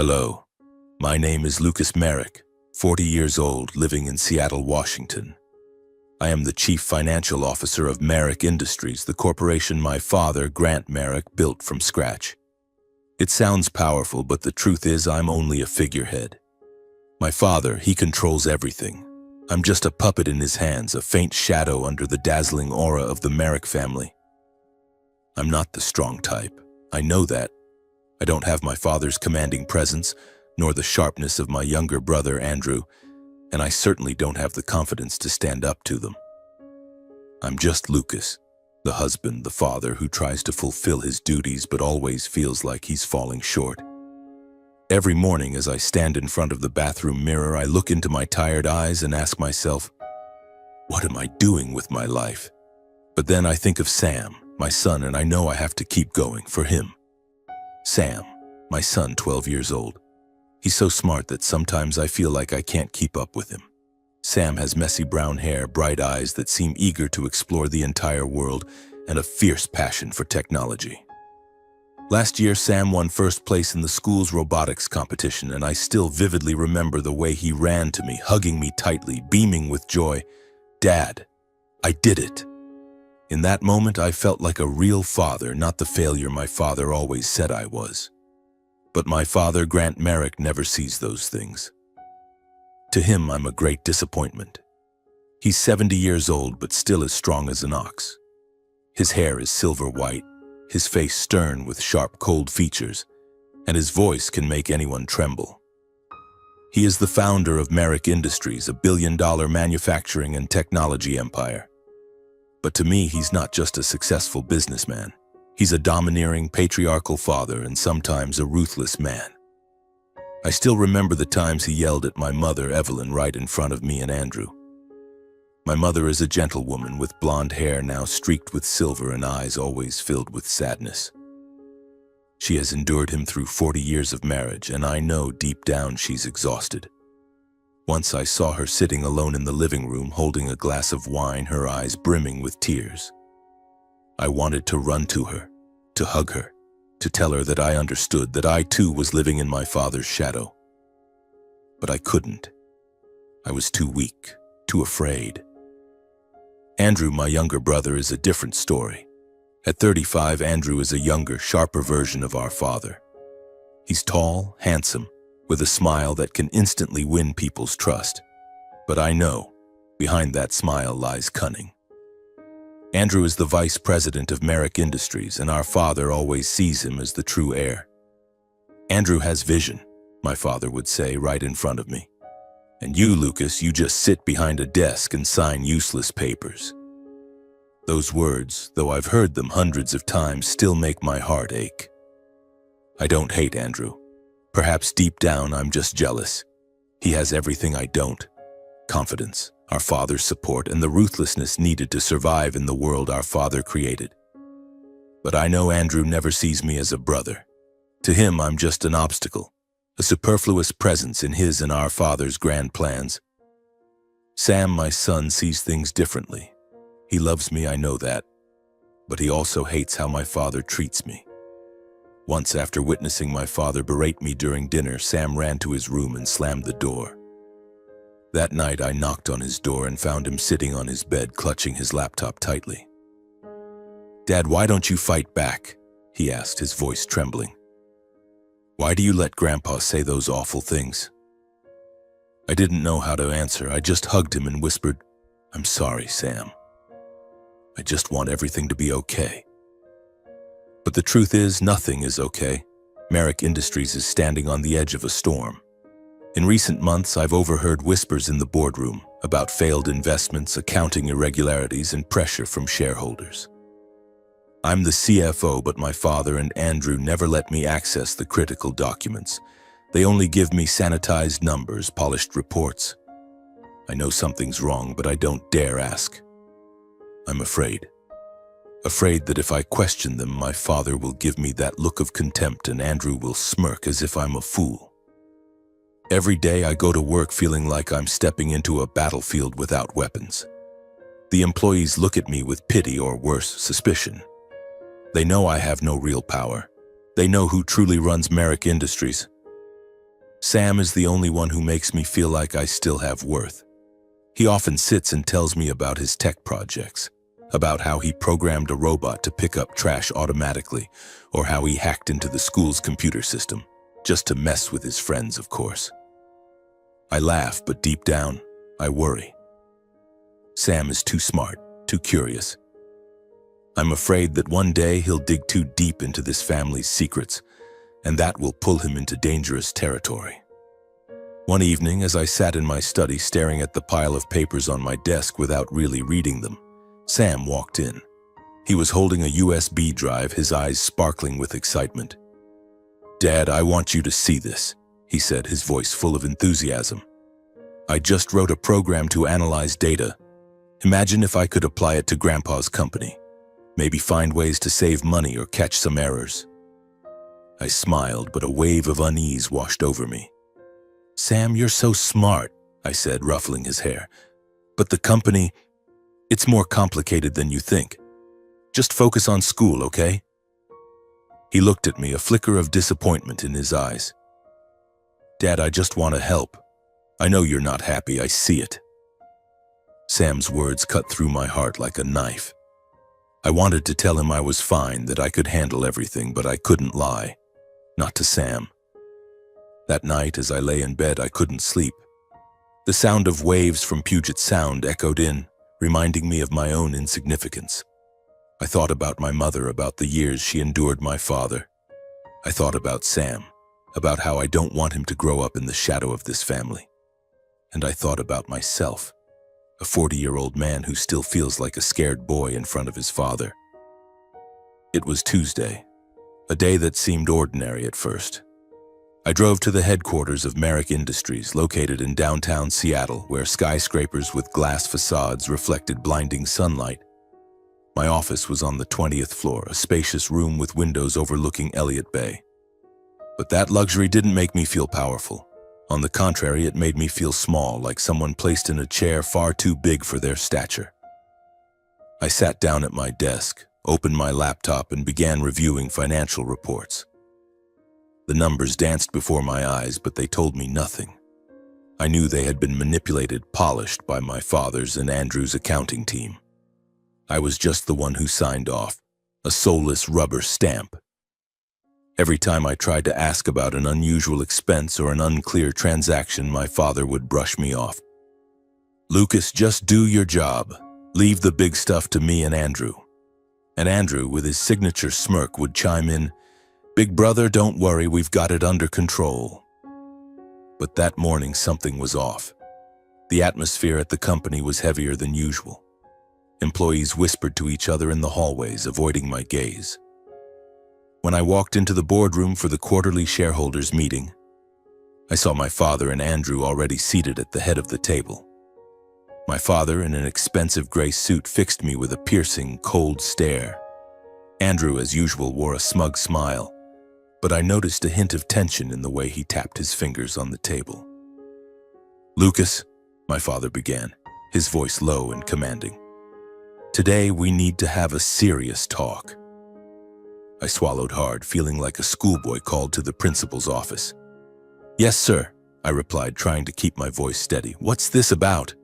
Hello, my name is Lucas Merrick, 40 years old, living in Seattle, Washington. I am the Chief Financial Officer of Merrick Industries, the corporation my father, Grant Merrick, built from scratch. It sounds powerful, but the truth is I'm only a figurehead. My father, he controls everything. I'm just a puppet in his hands, a faint shadow under the dazzling aura of the Merrick family. I'm not the strong type. I know that. I don't have my father's commanding presence, nor the sharpness of my younger brother, Andrew, and I certainly don't have the confidence to stand up to them. I'm just Lucas, the husband, the father who tries to fulfill his duties but always feels like he's falling short. Every morning as I stand in front of the bathroom mirror, I look into my tired eyes and ask myself, what am I doing with my life? But then I think of Sam, my son, and I know I have to keep going for him. Sam, my son, 12 years old. He's so smart that sometimes I feel like I can't keep up with him. Sam has messy brown hair, bright eyes that seem eager to explore the entire world, and a fierce passion for technology. Last year, Sam won first place in the school's robotics competition, and I still vividly remember the way he ran to me, hugging me tightly, beaming with joy. Dad, I did it. In that moment, I felt like a real father, not the failure my father always said I was. But my father, Grant Merrick, never sees those things. To him, I'm a great disappointment. He's 70 years old, but still as strong as an ox. His hair is silver white, his face stern with sharp, cold features, and his voice can make anyone tremble. He is the founder of Merrick Industries, a billion-dollar manufacturing and technology empire. But to me, he's not just a successful businessman. He's a domineering, patriarchal father and sometimes a ruthless man. I still remember the times he yelled at my mother, Evelyn, right in front of me and Andrew. My mother is a gentlewoman with blonde hair now streaked with silver and eyes always filled with sadness. She has endured him through 40 years of marriage, and I know deep down she's exhausted. Once I saw her sitting alone in the living room holding a glass of wine, her eyes brimming with tears. I wanted to run to her, to hug her, to tell her that I understood, that I too was living in my father's shadow. But I couldn't. I was too weak, too afraid. Andrew, my younger brother, is a different story. At 35, Andrew is a younger, sharper version of our father. He's tall, handsome, with a smile that can instantly win people's trust. But I know, behind that smile lies cunning. Andrew is the vice president of Merrick Industries, and our father always sees him as the true heir. Andrew has vision, my father would say right in front of me. And you, Lucas, you just sit behind a desk and sign useless papers. Those words, though I've heard them hundreds of times, still make my heart ache. I don't hate Andrew. Perhaps deep down I'm just jealous. He has everything I don't. Confidence, our father's support, and the ruthlessness needed to survive in the world our father created. But I know Andrew never sees me as a brother. To him, I'm just an obstacle, a superfluous presence in his and our father's grand plans. Sam, my son, sees things differently. He loves me, I know that. But he also hates how my father treats me. Once, after witnessing my father berate me during dinner, Sam ran to his room and slammed the door. That night, I knocked on his door and found him sitting on his bed, clutching his laptop tightly. "Dad, why don't you fight back?" he asked, his voice trembling. "Why do you let Grandpa say those awful things?" I didn't know how to answer. I just hugged him and whispered, "I'm sorry, Sam. I just want everything to be okay." But the truth is, nothing is okay. Merrick Industries is standing on the edge of a storm. In recent months, I've overheard whispers in the boardroom about failed investments, accounting irregularities, and pressure from shareholders. I'm the CFO, but my father and Andrew never let me access the critical documents. They only give me sanitized numbers, polished reports. I know something's wrong, but I don't dare ask. I'm afraid. Afraid that if I question them, my father will give me that look of contempt and Andrew will smirk as if I'm a fool. Every day I go to work feeling like I'm stepping into a battlefield without weapons. The employees look at me with pity or worse, suspicion. They know I have no real power. They know who truly runs Merrick Industries. Sam is the only one who makes me feel like I still have worth. He often sits and tells me about his tech projects, about how he programmed a robot to pick up trash automatically, or how he hacked into the school's computer system, just to mess with his friends, of course. I laugh, but deep down, I worry. Sam is too smart, too curious. I'm afraid that one day he'll dig too deep into this family's secrets, and that will pull him into dangerous territory. One evening, as I sat in my study staring at the pile of papers on my desk without really reading them, Sam walked in. He was holding a USB drive, his eyes sparkling with excitement. "Dad, I want you to see this," he said, his voice full of enthusiasm. "I just wrote a program to analyze data. Imagine if I could apply it to Grandpa's company. Maybe find ways to save money or catch some errors." I smiled, but a wave of unease washed over me. "Sam, you're so smart," I said, ruffling his hair. "But the company, it's more complicated than you think. Just focus on school, okay?" He looked at me, a flicker of disappointment in his eyes. "Dad, I just want to help. I know you're not happy, I see it." Sam's words cut through my heart like a knife. I wanted to tell him I was fine, that I could handle everything, but I couldn't lie. Not to Sam. That night, as I lay in bed, I couldn't sleep. The sound of waves from Puget Sound echoed in, reminding me of my own insignificance. I thought about my mother, about the years she endured my father. I thought about Sam, about how I don't want him to grow up in the shadow of this family. And I thought about myself, a 40-year-old man who still feels like a scared boy in front of his father. It was Tuesday, a day that seemed ordinary at first. I drove to the headquarters of Merrick Industries, located in downtown Seattle, where skyscrapers with glass facades reflected blinding sunlight. My office was on the 20th floor, a spacious room with windows overlooking Elliott Bay. But that luxury didn't make me feel powerful. On the contrary, it made me feel small, like someone placed in a chair far too big for their stature. I sat down at my desk, opened my laptop, and began reviewing financial reports. The numbers danced before my eyes, but they told me nothing. I knew they had been manipulated, polished by my father's and Andrew's accounting team. I was just the one who signed off, a soulless rubber stamp. Every time I tried to ask about an unusual expense or an unclear transaction, my father would brush me off. "Lucas, just do your job. Leave the big stuff to me and Andrew." And Andrew, with his signature smirk, would chime in, "Big brother, don't worry, we've got it under control." But that morning, something was off. The atmosphere at the company was heavier than usual. Employees whispered to each other in the hallways, avoiding my gaze. When I walked into the boardroom for the quarterly shareholders meeting, I saw my father and Andrew already seated at the head of the table. My father, in an expensive gray suit, fixed me with a piercing, cold stare. Andrew, as usual, wore a smug smile, but I noticed a hint of tension in the way he tapped his fingers on the table. "Lucas," my father began, his voice low and commanding. "Today we need to have a serious talk." I swallowed hard, feeling like a schoolboy called to the principal's office. "Yes, sir," I replied, trying to keep my voice steady. "What's this about?"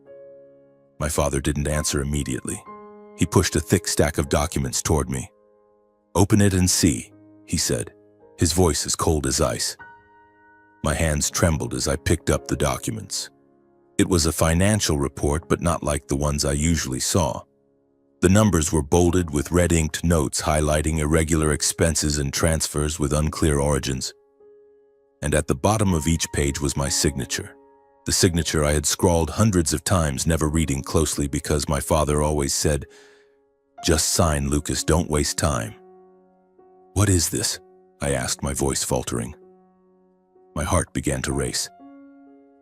My father didn't answer immediately. He pushed a thick stack of documents toward me. "Open it and see," he said, his voice as cold as ice. My hands trembled as I picked up the documents. It was a financial report, but not like the ones I usually saw. The numbers were bolded with red-inked notes highlighting irregular expenses and transfers with unclear origins. And at the bottom of each page was my signature. The signature I had scrawled hundreds of times, never reading closely because my father always said, "Just sign, Lucas, don't waste time." "What is this?" I asked, my voice faltering. My heart began to race.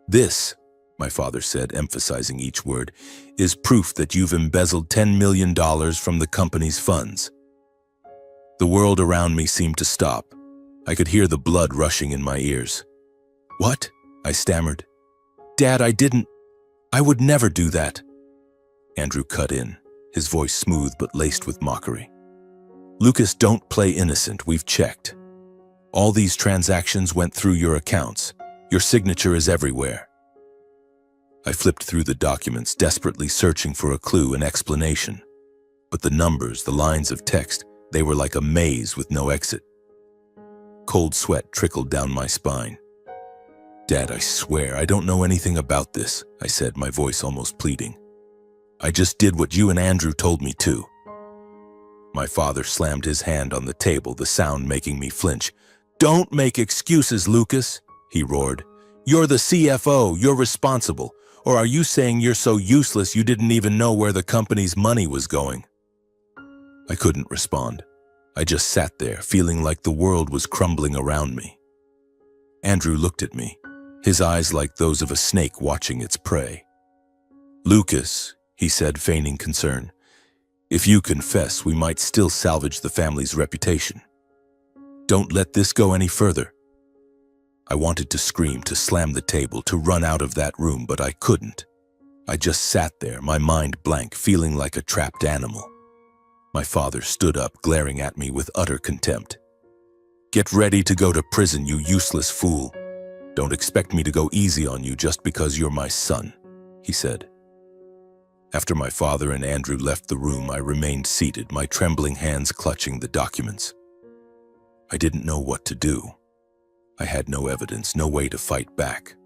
"This," my father said, emphasizing each word, "is proof that you've embezzled $10 million from the company's funds." The world around me seemed to stop. I could hear the blood rushing in my ears. "What?" I stammered. "Dad, I would never do that." Andrew cut in, his voice smooth but laced with mockery. "Lucas, don't play innocent, we've checked. All these transactions went through your accounts. Your signature is everywhere." I flipped through the documents, desperately searching for a clue, an explanation. But the numbers, the lines of text, they were like a maze with no exit. Cold sweat trickled down my spine. "Dad, I swear, I don't know anything about this," I said, my voice almost pleading. "I just did what you and Andrew told me to." My father slammed his hand on the table, the sound making me flinch. "Don't make excuses, Lucas," he roared. "You're the CFO, you're responsible. Or are you saying you're so useless you didn't even know where the company's money was going?" I couldn't respond. I just sat there, feeling like the world was crumbling around me. Andrew looked at me, his eyes like those of a snake watching its prey. "Lucas," he said, feigning concern, "if you confess, we might still salvage the family's reputation. Don't let this go any further." I wanted to scream, to slam the table, to run out of that room, but I couldn't. I just sat there, my mind blank, feeling like a trapped animal. My father stood up, glaring at me with utter contempt. "Get ready to go to prison, you useless fool. Don't expect me to go easy on you just because you're my son," he said. After my father and Andrew left the room, I remained seated, my trembling hands clutching the documents. I didn't know what to do. I had no evidence, no way to fight back.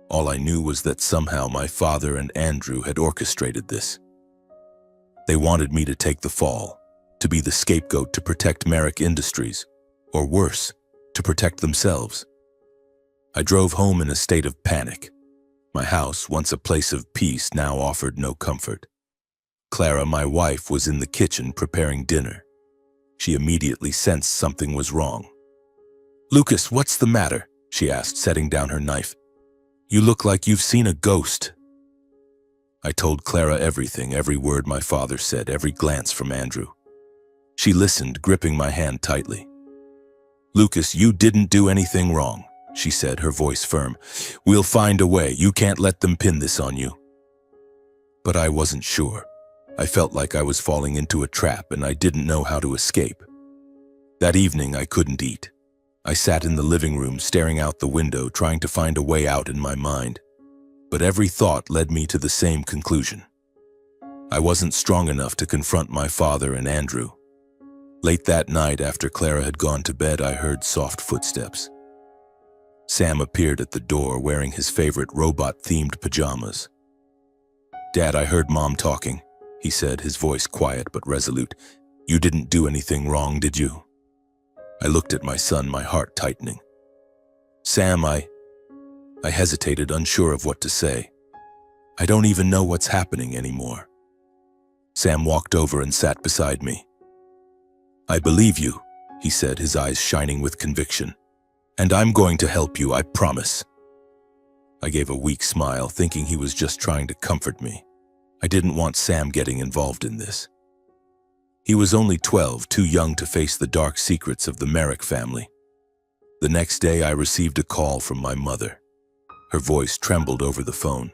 All I knew was that somehow my father and Andrew had orchestrated this. They wanted me to take the fall, to be the scapegoat, to protect Merrick Industries, or worse, to protect themselves. I drove home in a state of panic. My house, once a place of peace, now offered no comfort. Clara, my wife, was in the kitchen preparing dinner. She immediately sensed something was wrong. "Lucas, what's the matter?" she asked, setting down her knife. "You look like you've seen a ghost." I told Clara everything, every word my father said, every glance from Andrew. She listened, gripping my hand tightly. "Lucas, you didn't do anything wrong," she said, her voice firm. "We'll find a way. You can't let them pin this on you." But I wasn't sure. I felt like I was falling into a trap and I didn't know how to escape. That evening, I couldn't eat. I sat in the living room, staring out the window, trying to find a way out in my mind. But every thought led me to the same conclusion. I wasn't strong enough to confront my father and Andrew. Late that night, after Clara had gone to bed, I heard soft footsteps. Sam appeared at the door, wearing his favorite robot-themed pajamas. "Dad, I heard Mom talking," he said, his voice quiet but resolute. "You didn't do anything wrong, did you?" I looked at my son, my heart tightening. "Sam, I hesitated, unsure of what to say. "I don't even know what's happening anymore." Sam walked over and sat beside me. "I believe you," he said, his eyes shining with conviction. "And I'm going to help you, I promise." I gave a weak smile, thinking he was just trying to comfort me. I didn't want Sam getting involved in this. He was only 12, too young to face the dark secrets of the Merrick family. The next day, I received a call from my mother. Her voice trembled over the phone.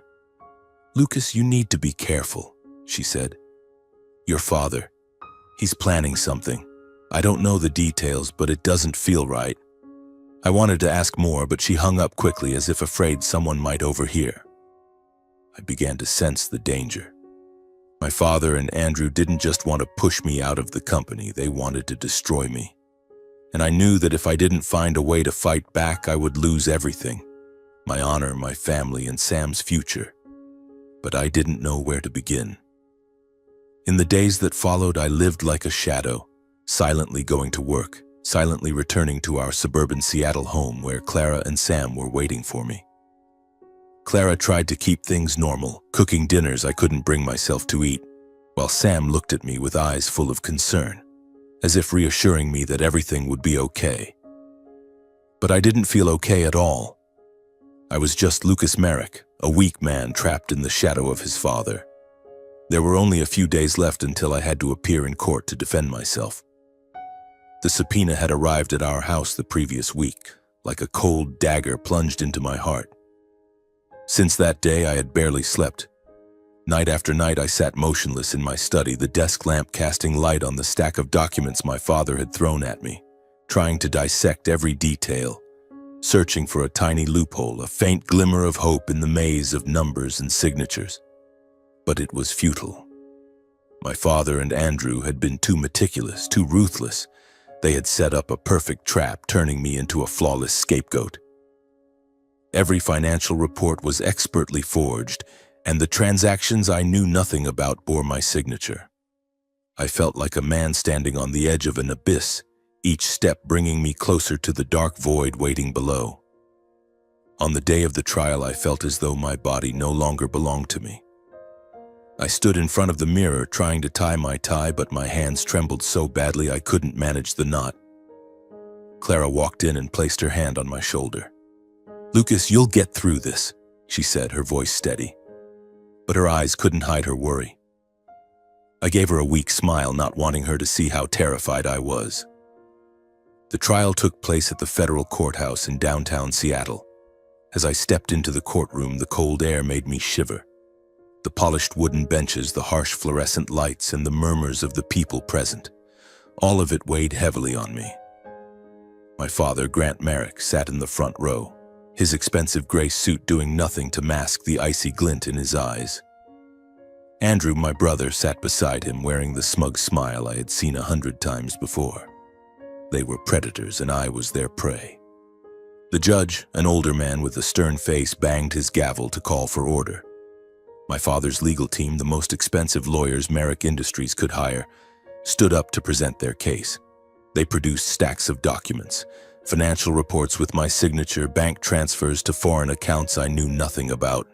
"Lucas, you need to be careful," she said. "Your father, he's planning something. I don't know the details, but it doesn't feel right." I wanted to ask more, but she hung up quickly as if afraid someone might overhear. I began to sense the danger. My father and Andrew didn't just want to push me out of the company, they wanted to destroy me. And I knew that if I didn't find a way to fight back, I would lose everything. My honor, my family, and Sam's future. But I didn't know where to begin. In the days that followed, I lived like a shadow, silently going to work, silently returning to our suburban Seattle home where Clara and Sam were waiting for me. Clara tried to keep things normal, cooking dinners I couldn't bring myself to eat, while Sam looked at me with eyes full of concern, as if reassuring me that everything would be okay. But I didn't feel okay at all. I was just Lucas Merrick, a weak man trapped in the shadow of his father. There were only a few days left until I had to appear in court to defend myself. The subpoena had arrived at our house the previous week, like a cold dagger plunged into my heart. Since that day, I had barely slept. Night after night, I sat motionless in my study, the desk lamp casting light on the stack of documents my father had thrown at me, trying to dissect every detail, searching for a tiny loophole, a faint glimmer of hope in the maze of numbers and signatures. But it was futile. My father and Andrew had been too meticulous, too ruthless. They had set up a perfect trap, turning me into a flawless scapegoat. Every financial report was expertly forged, and the transactions I knew nothing about bore my signature. I felt like a man standing on the edge of an abyss, each step bringing me closer to the dark void waiting below. On the day of the trial, I felt as though my body no longer belonged to me. I stood in front of the mirror trying to tie my tie, but my hands trembled so badly I couldn't manage the knot. Clara walked in and placed her hand on my shoulder. "Lucas, you'll get through this," she said, her voice steady. But her eyes couldn't hide her worry. I gave her a weak smile, not wanting her to see how terrified I was. The trial took place at the federal courthouse in downtown Seattle. As I stepped into the courtroom, the cold air made me shiver. The polished wooden benches, the harsh fluorescent lights, and the murmurs of the people present, all of it weighed heavily on me. My father, Grant Merrick, sat in the front row, his expensive gray suit doing nothing to mask the icy glint in his eyes. Andrew, my brother, sat beside him, wearing the smug smile I had seen 100 times before. They were predators, and I was their prey. The judge, an older man with a stern face, banged his gavel to call for order. My father's legal team, the most expensive lawyers Merrick Industries could hire, stood up to present their case. They produced stacks of documents, financial reports with my signature, bank transfers to foreign accounts I knew nothing about.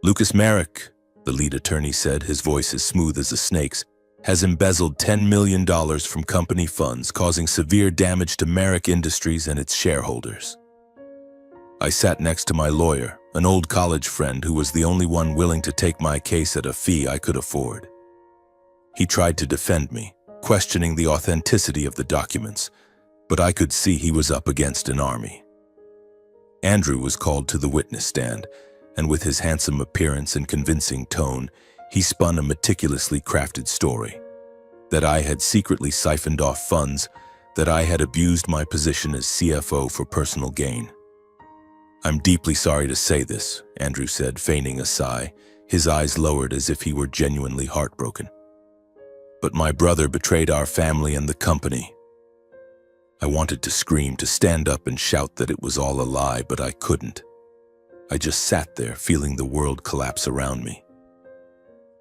"Lucas Merrick," the lead attorney said, his voice as smooth as a snake's, "has embezzled $10 million from company funds, causing severe damage to Merrick Industries and its shareholders." I sat next to my lawyer, an old college friend who was the only one willing to take my case at a fee I could afford. He tried to defend me, questioning the authenticity of the documents, but I could see he was up against an army. Andrew was called to the witness stand, and with his handsome appearance and convincing tone, he spun a meticulously crafted story. That I had secretly siphoned off funds, that I had abused my position as CFO for personal gain. "I'm deeply sorry to say this," Andrew said, feigning a sigh, his eyes lowered as if he were genuinely heartbroken. "But my brother betrayed our family and the company." I wanted to scream, to stand up and shout that it was all a lie, but I couldn't. I just sat there, feeling the world collapse around me.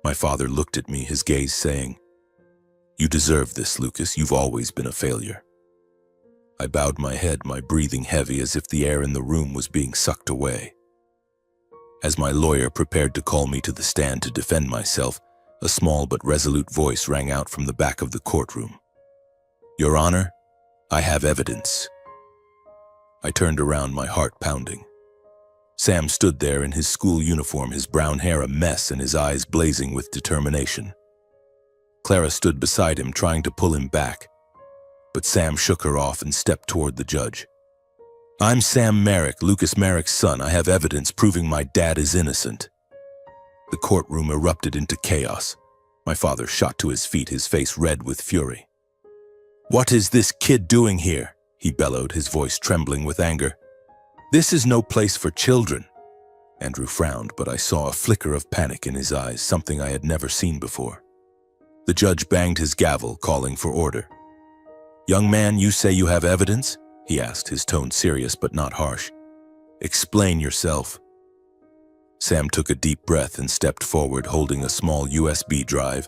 My father looked at me, his gaze saying, "You deserve this, Lucas. You've always been a failure." I bowed my head, my breathing heavy as if the air in the room was being sucked away. As my lawyer prepared to call me to the stand to defend myself, a small but resolute voice rang out from the back of the courtroom. "Your Honor, I have evidence." I turned around, my heart pounding. Sam stood there in his school uniform, his brown hair a mess and his eyes blazing with determination. Clara stood beside him, trying to pull him back, but Sam shook her off and stepped toward the judge. "I'm Sam Merrick, Lucas Merrick's son. I have evidence proving my dad is innocent." The courtroom erupted into chaos. My father shot to his feet, his face red with fury. "What is this kid doing here?" he bellowed, his voice trembling with anger. "This is no place for children." Andrew frowned, but I saw a flicker of panic in his eyes, something I had never seen before. The judge banged his gavel, calling for order. "Young man, you say you have evidence?" he asked, his tone serious but not harsh. "Explain yourself." Sam took a deep breath and stepped forward, holding a small USB drive.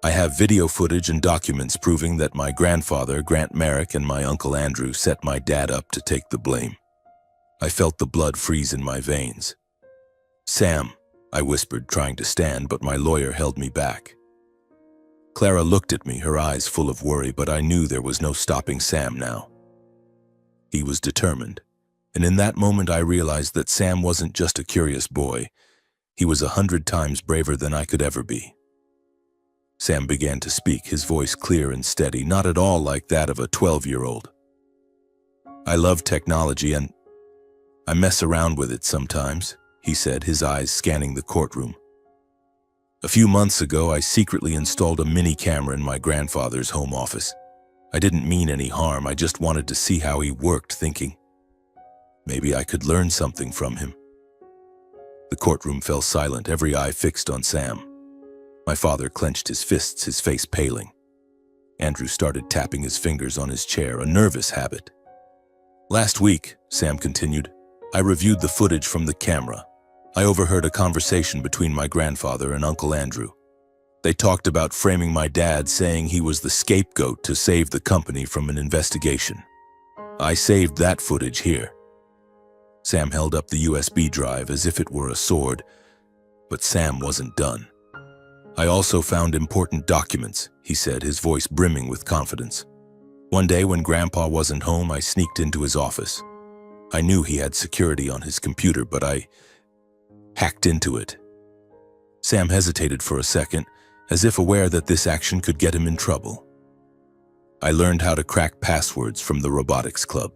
"I have video footage and documents proving that my grandfather, Grant Merrick, and my uncle Andrew set my dad up to take the blame." I felt the blood freeze in my veins. "Sam," I whispered, trying to stand, but my lawyer held me back. Clara looked at me, her eyes full of worry, but I knew there was no stopping Sam now. He was determined, and in that moment I realized that Sam wasn't just a curious boy. He was 100 times braver than I could ever be. Sam began to speak, his voice clear and steady, not at all like that of a 12-year-old. "I love technology and I mess around with it sometimes," he said, his eyes scanning the courtroom. "A few months ago, I secretly installed a mini camera in my grandfather's home office. I didn't mean any harm, I just wanted to see how he worked, thinking, Maybe I could learn something from him. The courtroom fell silent, every eye fixed on Sam. My father clenched his fists, his face paling. Andrew started tapping his fingers on his chair, a nervous habit. "Last week," Sam continued, "I reviewed the footage from the camera. I overheard a conversation between my grandfather and Uncle Andrew. They talked about framing my dad, saying he was the scapegoat to save the company from an investigation. I saved that footage here." Sam held up the USB drive as if it were a sword, but Sam wasn't done. "I also found important documents," he said, his voice brimming with confidence. "One day when Grandpa wasn't home, I sneaked into his office. I knew he had security on his computer, but I hacked into it." Sam hesitated for a second, as if aware that this action could get him in trouble. "I learned how to crack passwords from the robotics club.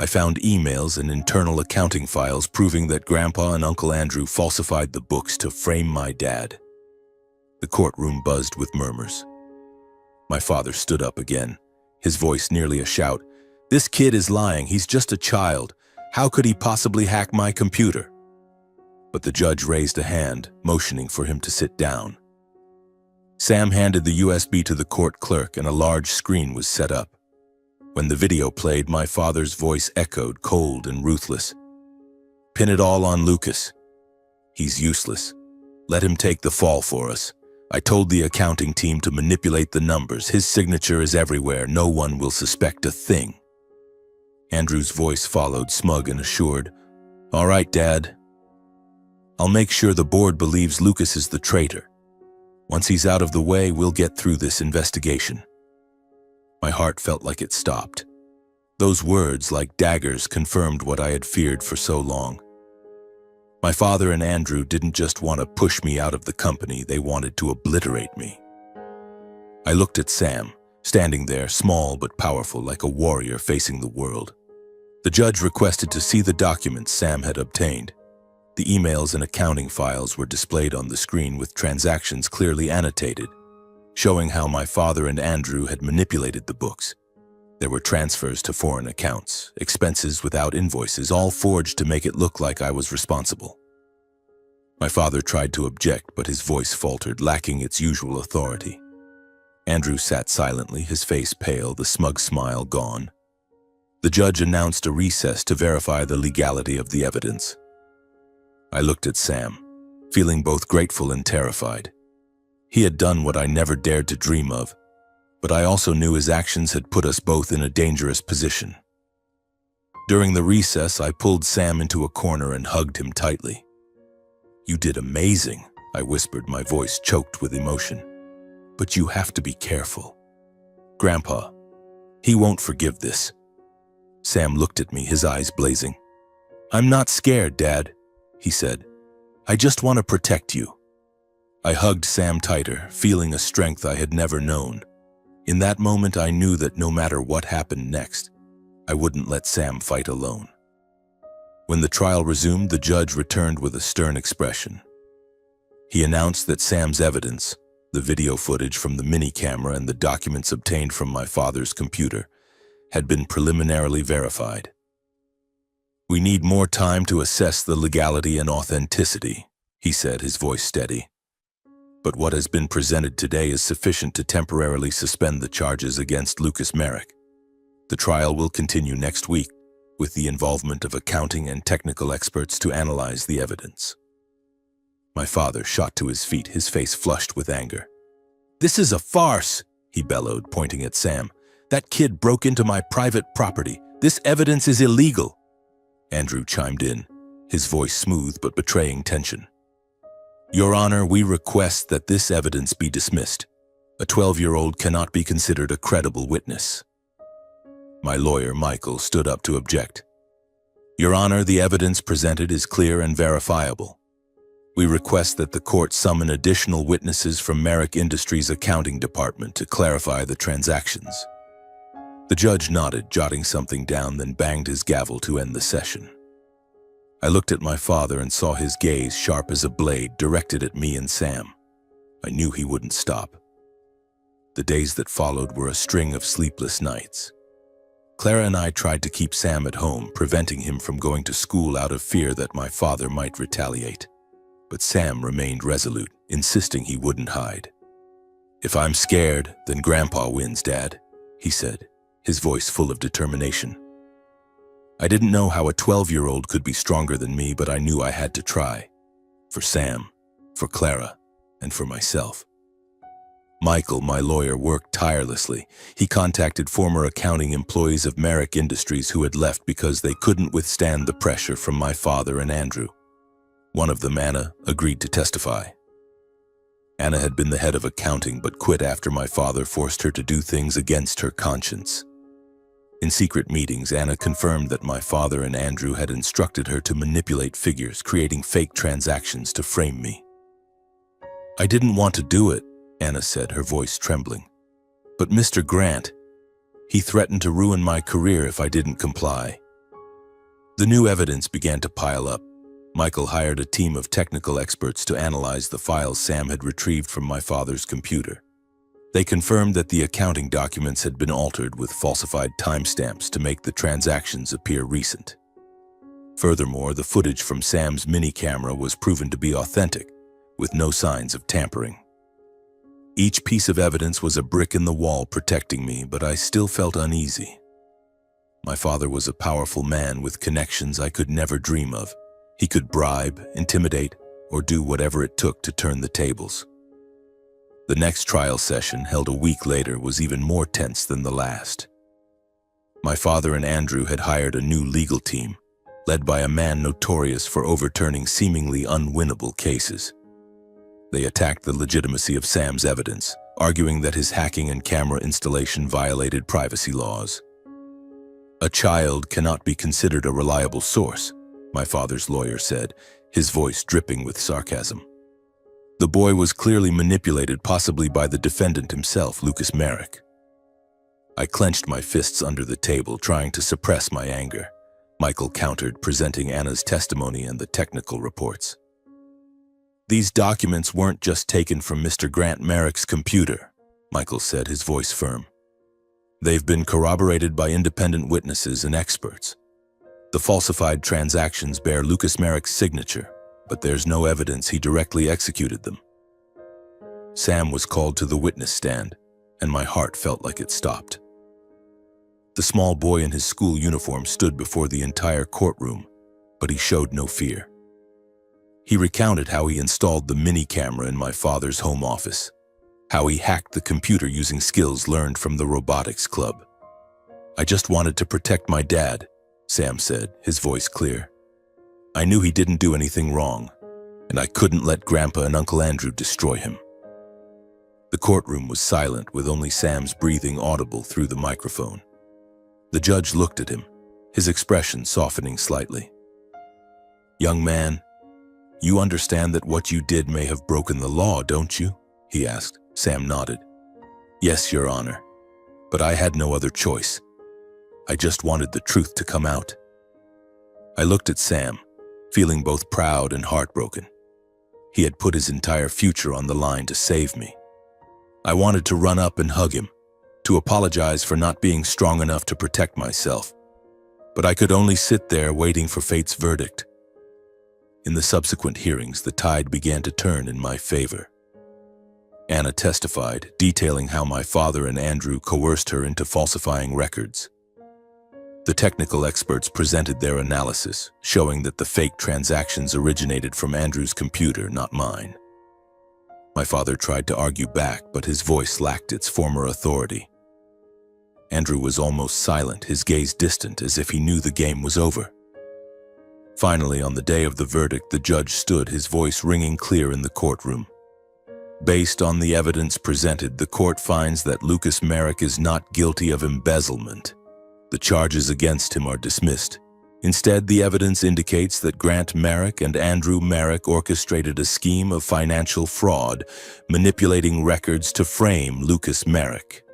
I found emails and internal accounting files proving that Grandpa and Uncle Andrew falsified the books to frame my dad." The courtroom buzzed with murmurs. My father stood up again, his voice nearly a shout. "This kid is lying. He's just a child. How could he possibly hack my computer?" But the judge raised a hand, motioning for him to sit down. Sam handed the USB to the court clerk and a large screen was set up. When the video played, my father's voice echoed, cold and ruthless. "Pin it all on Lucas. He's useless. Let him take the fall for us. I told the accounting team to manipulate the numbers. His signature is everywhere. No one will suspect a thing." Andrew's voice followed, smug and assured. "All right, Dad. I'll make sure the board believes Lucas is the traitor. Once he's out of the way, we'll get through this investigation." My heart felt like it stopped. Those words, like daggers, confirmed what I had feared for so long. My father and Andrew didn't just want to push me out of the company, they wanted to obliterate me. I looked at Sam, standing there, small but powerful, like a warrior facing the world. The judge requested to see the documents Sam had obtained. The emails and accounting files were displayed on the screen with transactions clearly annotated, showing how my father and Andrew had manipulated the books. There were transfers to foreign accounts, expenses without invoices, all forged to make it look like I was responsible. My father tried to object, but his voice faltered, lacking its usual authority. Andrew sat silently, his face pale, the smug smile gone. The judge announced a recess to verify the legality of the evidence. I looked at Sam, feeling both grateful and terrified. He had done what I never dared to dream of, but I also knew his actions had put us both in a dangerous position. During the recess, I pulled Sam into a corner and hugged him tightly. "You did amazing," I whispered, my voice choked with emotion. "But you have to be careful. Grandpa, he won't forgive this." Sam looked at me, his eyes blazing. "I'm not scared, Dad," he said. "I just want to protect you." I hugged Sam tighter, feeling a strength I had never known. In that moment, I knew that no matter what happened next, I wouldn't let Sam fight alone. When the trial resumed, the judge returned with a stern expression. He announced that Sam's evidence, the video footage from the mini-camera and the documents obtained from my father's computer, had been preliminarily verified. "We need more time to assess the legality and authenticity," he said, his voice steady. "But what has been presented today is sufficient to temporarily suspend the charges against Lucas Merrick. The trial will continue next week with the involvement of accounting and technical experts to analyze the evidence." My father shot to his feet, his face flushed with anger. "This is a farce," he bellowed, pointing at Sam. "That kid broke into my private property. This evidence is illegal." Andrew chimed in, his voice smooth but betraying tension. "Your Honor, we request that this evidence be dismissed. A 12-year-old cannot be considered a credible witness." My lawyer, Michael, stood up to object. "Your Honor, the evidence presented is clear and verifiable. We request that the court summon additional witnesses from Merrick Industries' accounting department to clarify the transactions." The judge nodded, jotting something down, then banged his gavel to end the session. I looked at my father and saw his gaze, sharp as a blade, directed at me and Sam. I knew he wouldn't stop. The days that followed were a string of sleepless nights. Clara and I tried to keep Sam at home, preventing him from going to school out of fear that my father might retaliate. But Sam remained resolute, insisting he wouldn't hide. "If I'm scared, then Grandpa wins, Dad," he said, his voice full of determination. I didn't know how a 12-year-old could be stronger than me, but I knew I had to try. For Sam, for Clara, and for myself. Michael, my lawyer, worked tirelessly. He contacted former accounting employees of Merrick Industries who had left because they couldn't withstand the pressure from my father and Andrew. One of them, Anna, agreed to testify. Anna had been the head of accounting but quit after my father forced her to do things against her conscience. In secret meetings, Anna confirmed that my father and Andrew had instructed her to manipulate figures, creating fake transactions to frame me. "I didn't want to do it," Anna said, her voice trembling. "But Mr. Grant, he threatened to ruin my career if I didn't comply." The new evidence began to pile up. Michael hired a team of technical experts to analyze the files Sam had retrieved from my father's computer. They confirmed that the accounting documents had been altered with falsified timestamps to make the transactions appear recent. Furthermore, the footage from Sam's mini camera was proven to be authentic, with no signs of tampering. Each piece of evidence was a brick in the wall protecting me, but I still felt uneasy. My father was a powerful man with connections I could never dream of. He could bribe, intimidate, or do whatever it took to turn the tables. The next trial session, held a week later, was even more tense than the last. My father and Andrew had hired a new legal team, led by a man notorious for overturning seemingly unwinnable cases. They attacked the legitimacy of Sam's evidence, arguing that his hacking and camera installation violated privacy laws. "A child cannot be considered a reliable source," my father's lawyer said, his voice dripping with sarcasm. The boy was clearly manipulated, possibly by the defendant himself, Lucas Merrick. I clenched my fists under the table, trying to suppress my anger. Michael countered, presenting Anna's testimony and the technical reports. "These documents weren't just taken from Mr. Grant Merrick's computer," Michael said, his voice firm. "They've been corroborated by independent witnesses and experts. The falsified transactions bear Lucas Merrick's signature, but there's no evidence he directly executed them." Sam was called to the witness stand, and my heart felt like it stopped. The small boy in his school uniform stood before the entire courtroom, but he showed no fear. He recounted how he installed the mini camera in my father's home office, how he hacked the computer using skills learned from the robotics club. "I just wanted to protect my dad," Sam said, his voice clear. "I knew he didn't do anything wrong, and I couldn't let Grandpa and Uncle Andrew destroy him." The courtroom was silent, with only Sam's breathing audible through the microphone. The judge looked at him, his expression softening slightly. "Young man, you understand that what you did may have broken the law, don't you?" he asked. Sam nodded. "Yes, Your Honor, but I had no other choice. I just wanted the truth to come out." I looked at Sam, feeling both proud and heartbroken. He had put his entire future on the line to save me. I wanted to run up and hug him, to apologize for not being strong enough to protect myself. But I could only sit there waiting for fate's verdict. In the subsequent hearings, the tide began to turn in my favor. Anna testified, detailing how my father and Andrew coerced her into falsifying records. The technical experts presented their analysis, showing that the fake transactions originated from Andrew's computer, not mine. My father tried to argue back, but his voice lacked its former authority. Andrew was almost silent, his gaze distant, as if he knew the game was over. Finally, on the day of the verdict, the judge stood, his voice ringing clear in the courtroom. "Based on the evidence presented, the court finds that Lucas Merrick is not guilty of embezzlement. The charges against him are dismissed. Instead, the evidence indicates that Grant Merrick and Andrew Merrick orchestrated a scheme of financial fraud, manipulating records to frame Lucas Merrick."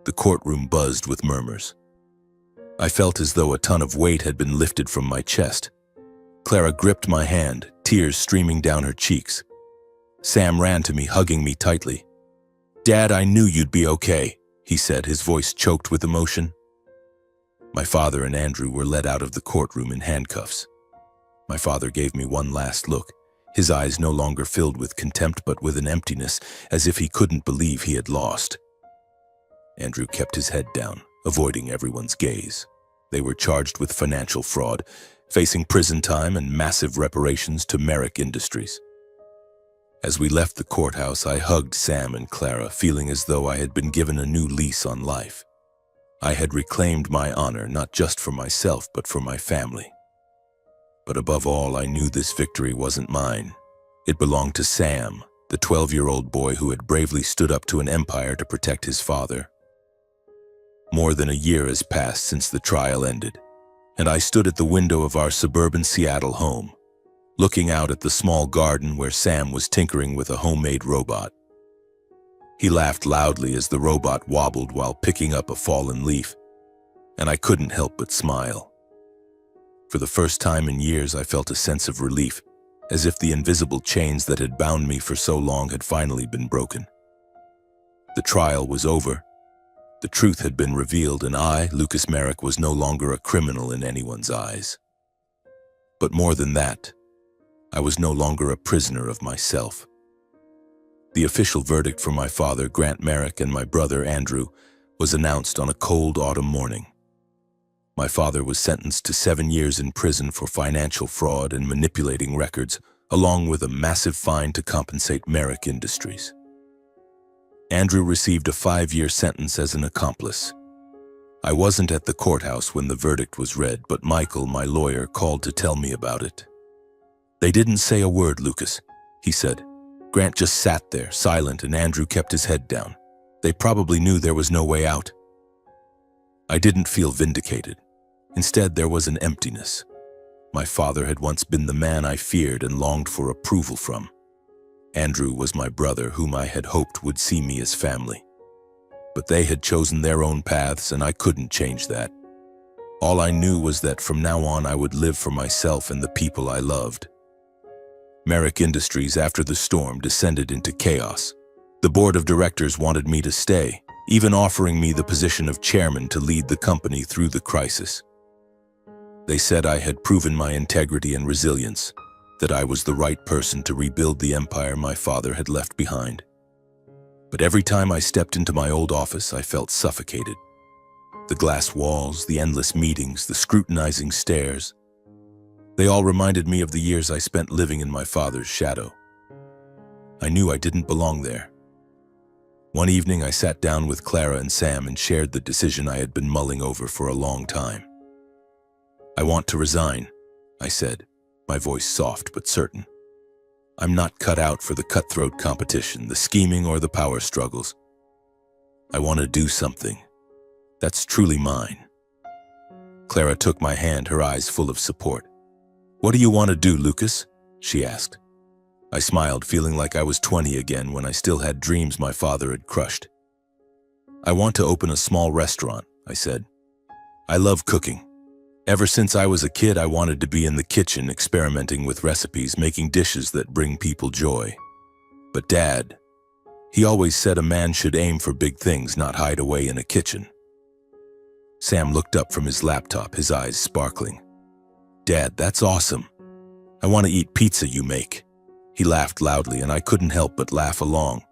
The courtroom buzzed with murmurs. I felt as though a ton of weight had been lifted from my chest. Clara gripped my hand, tears streaming down her cheeks. Sam ran to me, hugging me tightly. "Dad, I knew you'd be okay," he said, his voice choked with emotion. My father and Andrew were led out of the courtroom in handcuffs. My father gave me one last look, his eyes no longer filled with contempt but with an emptiness, as if he couldn't believe he had lost. Andrew kept his head down, avoiding everyone's gaze. They were charged with financial fraud, facing prison time and massive reparations to Merrick Industries. As we left the courthouse, I hugged Sam and Clara, feeling as though I had been given a new lease on life. I had reclaimed my honor, not just for myself, but for my family. But above all, I knew this victory wasn't mine. It belonged to Sam, the 12-year-old boy who had bravely stood up to an empire to protect his father. More than a year has passed since the trial ended, and I stood at the window of our suburban Seattle home, looking out at the small garden where Sam was tinkering with a homemade robot. He laughed loudly as the robot wobbled while picking up a fallen leaf, and I couldn't help but smile. For the first time in years, I felt a sense of relief, as if the invisible chains that had bound me for so long had finally been broken. The trial was over. The truth had been revealed, and I, Lucas Merrick, was no longer a criminal in anyone's eyes. But more than that, I was no longer a prisoner of myself. The official verdict for my father, Grant Merrick, and my brother, Andrew, was announced on a cold autumn morning. My father was sentenced to 7 years in prison for financial fraud and manipulating records, along with a massive fine to compensate Merrick Industries. Andrew received a 5-year sentence as an accomplice. I wasn't at the courthouse when the verdict was read, but Michael, my lawyer, called to tell me about it. "They didn't say a word, Lucas," he said. "Grant just sat there, silent, and Andrew kept his head down. They probably knew there was no way out." I didn't feel vindicated. Instead, there was an emptiness. My father had once been the man I feared and longed for approval from. Andrew was my brother, whom I had hoped would see me as family. But they had chosen their own paths, and I couldn't change that. All I knew was that from now on I would live for myself and the people I loved. Merrick Industries, after the storm, descended into chaos. The board of directors wanted me to stay, even offering me the position of chairman to lead the company through the crisis. They said I had proven my integrity and resilience, that I was the right person to rebuild the empire my father had left behind. But every time I stepped into my old office, I felt suffocated. The glass walls, the endless meetings, the scrutinizing stares, they all reminded me of the years I spent living in my father's shadow. I knew I didn't belong there. One evening, I sat down with Clara and Sam and shared the decision I had been mulling over for a long time. "I want to resign," I said, my voice soft but certain. "I'm not cut out for the cutthroat competition, the scheming, or the power struggles. I want to do something that's truly mine." Clara took my hand, her eyes full of support. "What do you want to do, Lucas?" she asked. I smiled, feeling like I was 20 again when I still had dreams my father had crushed. "I want to open a small restaurant," I said. "I love cooking. Ever since I was a kid, I wanted to be in the kitchen, experimenting with recipes, making dishes that bring people joy. But Dad, he always said a man should aim for big things, not hide away in a kitchen." Sam looked up from his laptop, his eyes sparkling. "Dad, that's awesome. I want to eat pizza you make." He laughed loudly, and I couldn't help but laugh along.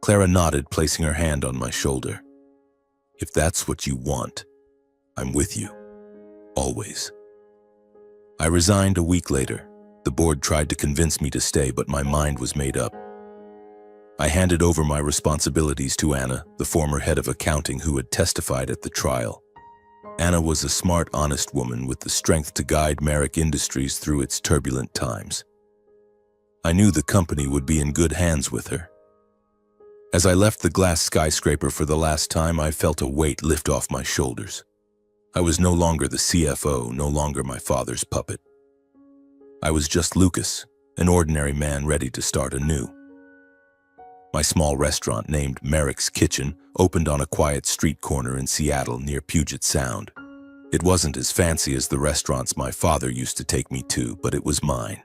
Clara nodded, placing her hand on my shoulder. "If that's what you want, I'm with you. Always." I resigned a week later. The board tried to convince me to stay, but my mind was made up. I handed over my responsibilities to Anna, the former head of accounting who had testified at the trial. Anna was a smart, honest woman with the strength to guide Merrick Industries through its turbulent times. I knew the company would be in good hands with her. As I left the glass skyscraper for the last time, I felt a weight lift off my shoulders. I was no longer the CFO, no longer my father's puppet. I was just Lucas, an ordinary man ready to start anew. My small restaurant, named Merrick's Kitchen, opened on a quiet street corner in Seattle near Puget Sound. It wasn't as fancy as the restaurants my father used to take me to, but it was mine.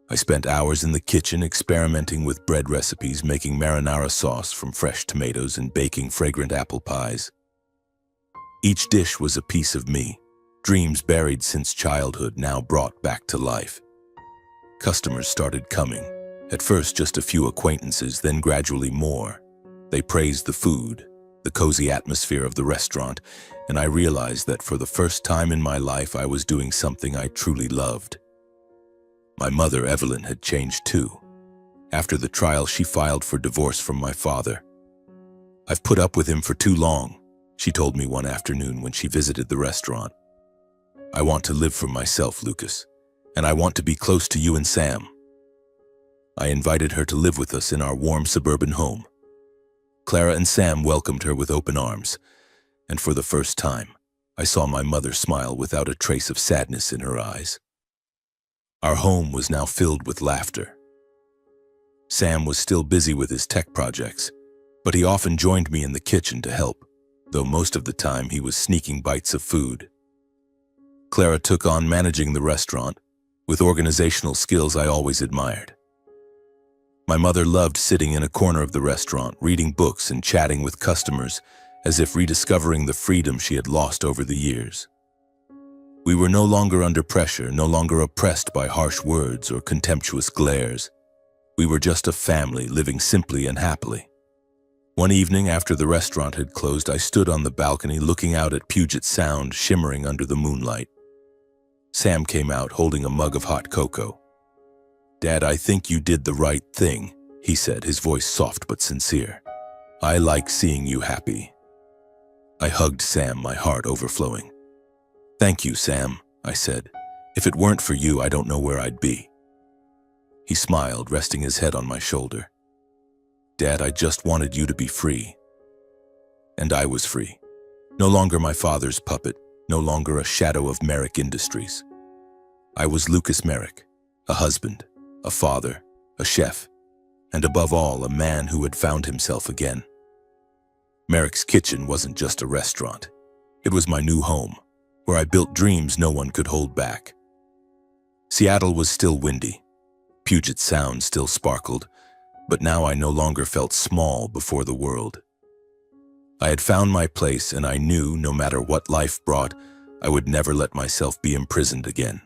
I spent hours in the kitchen experimenting with bread recipes, making marinara sauce from fresh tomatoes and baking fragrant apple pies. Each dish was a piece of me, dreams buried since childhood now brought back to life. Customers started coming, at first just a few acquaintances, then gradually more. They praised the food, the cozy atmosphere of the restaurant, and I realized that for the first time in my life I was doing something I truly loved. My mother, Evelyn, had changed too. After the trial, she filed for divorce from my father. "I've put up with him for too long," she told me one afternoon when she visited the restaurant. "I want to live for myself, Lucas, and I want to be close to you and Sam." I invited her to live with us in our warm suburban home. Clara and Sam welcomed her with open arms, and for the first time, I saw my mother smile without a trace of sadness in her eyes. Our home was now filled with laughter. Sam was still busy with his tech projects, but he often joined me in the kitchen to help, though most of the time he was sneaking bites of food. Clara took on managing the restaurant, with organizational skills I always admired. My mother loved sitting in a corner of the restaurant, reading books and chatting with customers, as if rediscovering the freedom she had lost over the years. We were no longer under pressure, no longer oppressed by harsh words or contemptuous glares. We were just a family living simply and happily. One evening after the restaurant had closed, I stood on the balcony looking out at Puget Sound shimmering under the moonlight. Sam came out holding a mug of hot cocoa. "Dad, I think you did the right thing," he said, his voice soft but sincere. "I like seeing you happy." I hugged Sam, my heart overflowing. "Thank you, Sam," I said. "If it weren't for you, I don't know where I'd be." He smiled, resting his head on my shoulder. "Dad, I just wanted you to be free." And I was free. No longer my father's puppet, no longer a shadow of Merrick Industries. I was Lucas Merrick, a husband, a father, a chef, and above all, a man who had found himself again. Merrick's Kitchen wasn't just a restaurant. It was my new home, where I built dreams no one could hold back. Seattle was still windy. Puget Sound still sparkled, but now I no longer felt small before the world. I had found my place, and I knew, no matter what life brought, I would never let myself be imprisoned again.